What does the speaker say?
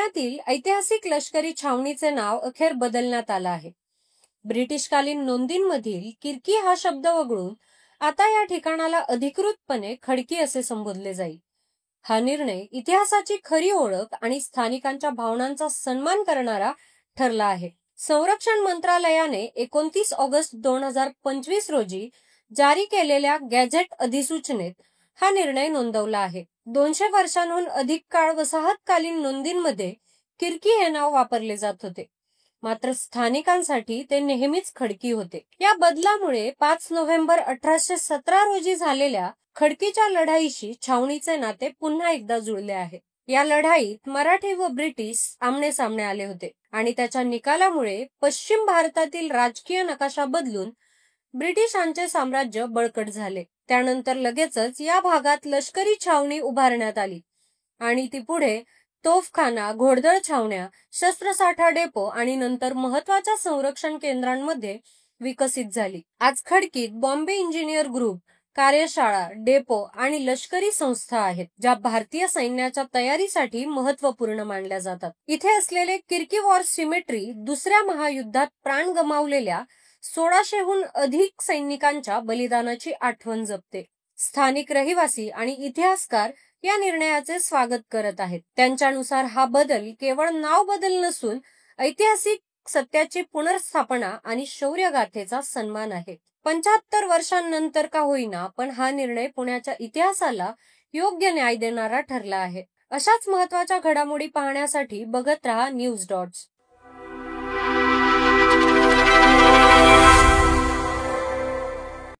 पुण्यातील ऐतिहासिक लष्करी छावणीचे नाव अखेर बदलण्यात आलं आहे. ब्रिटिशकालीन नोंदींमधील किर्की हा शब्द वगळून आता या ठिकाणाला अधिकृतपणे खडकी असे संबोधले जाईल. हा निर्णय इतिहासाची खरी ओळख आणि स्थानिकांच्या भावनांचा सन्मान करणारा ठरला आहे. संरक्षण मंत्रालयाने 29 ऑगस्ट 2025 रोजी जारी केलेल्या गॅझेट अधिसूचनेत हा निर्णय नोंदवला आहे. 200 वर्षांहून अधिक काळ वसाहतकालीन नोंदींमध्ये किर्की हे नाव वापरले जात होते, मात्र स्थानिकांसाठी ते नेहमीच खडकी होते. या बदलामुळे 5 नोव्हेंबर 1817 रोजी झालेल्या खडकीच्या लढाईशी छावणीचे नाते पुन्हा एकदा जुळले आहे. या लढाईत मराठी व ब्रिटिश आमने सामने आले होते आणि त्याच्या निकालामुळे पश्चिम भारतातील राजकीय नकाशा बदलून ब्रिटिशांचे साम्राज्य बळकट झाले. त्यानंतर लगेचच या भागात लष्करी छावणी उभारण्यात आली आणि ती पुढे तोफखाना, घोडदळ छावण्या, शस्त्रसाठा डेपो आणि नंतर महत्वाच्या संरक्षण केंद्रांमध्ये विकसित झाली. आज खडकीत बॉम्बे इंजिनियर ग्रुप, कार्यशाळा, डेपो आणि लष्करी संस्था आहेत, ज्या भारतीय सैन्याच्या तयारीसाठी महत्त्वपूर्ण मानल्या जातात. इथे असलेले किर्की वॉर सिमेट्री दुसऱ्या महायुद्धात प्राण गमावलेल्या 1600हून अधिक सैनिकांच्या बलिदानाची आठवण जपते. स्थानिक रहिवासी आणि इतिहासकार या निर्णयाचे स्वागत करत आहेत. त्यांच्यानुसार हा बदल केवळ नाव बदल नसून ऐतिहासिक सत्याची पुनर्स्थापना आणि शौर्यगाथेचा सन्मान आहे. 75 वर्षांनंतर का होईना, पण हा निर्णय पुण्याच्या इतिहासाला योग्य न्याय देणारा ठरला आहे. अशाच महत्त्वाच्या घडामोडी पाहण्यासाठी बघत रहा न्यूज डॉट्स.